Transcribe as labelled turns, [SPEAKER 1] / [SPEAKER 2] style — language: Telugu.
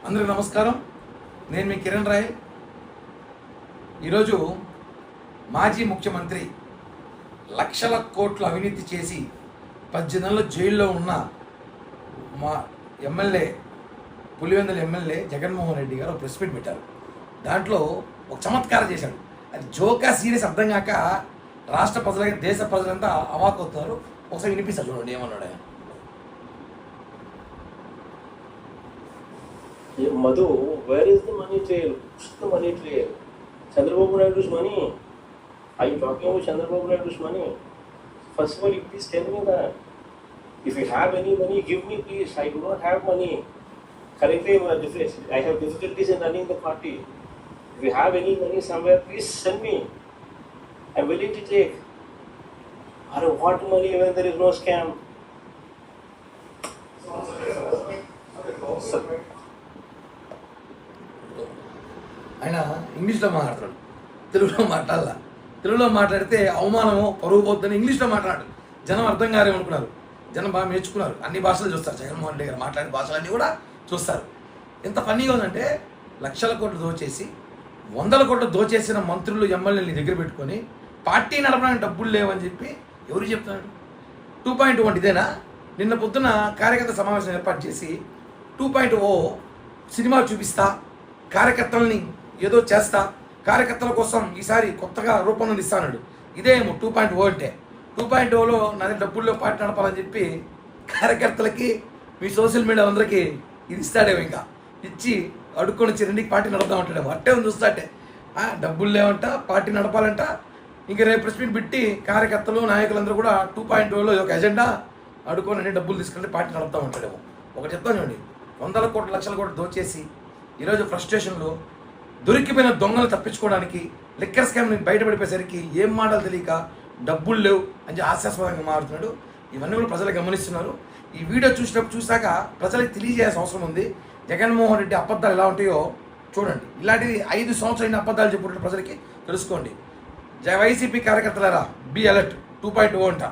[SPEAKER 1] అందరికీ నమస్కారం. నేను మీ కిరణ్ రాయ్. ఈరోజు మాజీ ముఖ్యమంత్రి లక్షల కోట్లు అవినీతి చేసి 18 నెలలు జైల్లో ఉన్న మా ఎమ్మెల్యే పులివెందుల ఎమ్మెల్యే జగన్మోహన్ రెడ్డి గారు ప్రెస్ మీట్ పెట్టారు. దాంట్లో ఒక చమత్కారం చేశాడు. అది జోకా సీరియస్ అర్థం కాక రాష్ట్ర ప్రజలకి దేశ ప్రజలంతా అవాకవుతున్నారు. ఒకసారి వినిపిస్తారు, చూడండి ఏమన్నాడు ఆయన.
[SPEAKER 2] Madhu, where is the money trail? What's the money trail? Chandrababu Naidu's money. Are you talking about Chandrababu Naidu's money? First of all, you please tell me that. If you have any money, give me please. I do not have money. Currently, I have difficulties in running the party. If you have any money somewhere, please send me. I'm willing to take. Or what money when there is no scam?
[SPEAKER 1] ఆయన ఇంగ్లీష్లో మాట్లాడతాడు, తెలుగులో మాట్లాడాల. తెలుగులో మాట్లాడితే అవమానమో పరువు పోతుందని ఇంగ్లీష్లో మాట్లాడు. జనం అర్థం కారేమనుకున్నారు. జనం బాగా నేర్చుకున్నారు. అన్ని భాషలు చూస్తారు. జగన్మోహన్ రెడ్డి గారు మాట్లాడే భాషలన్నీ కూడా చూస్తారు. ఎంత ఫన్నీగా ఉందంటే, లక్షల కోట్లు దోచేసి 100 కోట్లు దోచేసిన మంత్రులు ఎమ్మెల్యేని దగ్గర పెట్టుకొని పార్టీ నడపడానికి డబ్బులు లేవని చెప్పి ఎవరు చెప్తున్నాడు? 2.1 ఇదేనా? నిన్న పొద్దున కార్యకర్త సమావేశం ఏర్పాటు చేసి 2.0 సినిమా చూపిస్తా, కార్యకర్తల్ని ఏదో చేస్తా, కార్యకర్తల కోసం ఈసారి కొత్తగా రూపొందిస్తాడు. ఇదేమో 2.0 అంటే. 2.0లో నా దగ్గర డబ్బుల్లో పార్టీ నడపాలని చెప్పి కార్యకర్తలకి మీ సోషల్ మీడియా అందరికీ ఇది ఇస్తాడేమో. ఇంకా ఇచ్చి అడుక్కొని వచ్చి రెండుకి పార్టీ నడపదాం అంటాడేమో. అట్టే ఉంది చూస్తాటే. డబ్బులు లేవంట, పార్టీ నడపాలంట. ఇంకా రేపు ప్రెస్ మీట్ పెట్టి కార్యకర్తలు నాయకులందరూ కూడా 2.0లో ఒక ఎజెండా అడుక్కొని అన్ని డబ్బులు తీసుకుంటే పార్టీ నడపదాం అంటాడేమో. ఒకటి చెప్తాను చూడండి, 100 కోట్లు లక్షల కోట్లు దోచేసి ఈరోజు ఫ్రస్ట్రేషన్లో దొరికిపోయిన దొంగలు తప్పించుకోవడానికి లిక్కర్ స్కామ్ నుంచి బయటపడిపోయేసరికి ఏం మాటలు తెలియక డబ్బులు లేవు అని హాస్యాస్పదంగా మారుతున్నాడు. ఇవన్నీ కూడా ప్రజలు గమనిస్తున్నారు. ఈ వీడియో చూసాక ప్రజలకు తెలియజేయాల్సిన అవసరం ఉంది. జగన్మోహన్ రెడ్డి అబద్ధాలు ఎలా ఉంటాయో చూడండి. ఇలాంటివి 5 సంవత్సరాలు అబద్ధాలు చెప్పుకుంటే ప్రజలకి తెలుసుకోండి. YCP కార్యకర్తలారా, be alert. 2.0 అంట.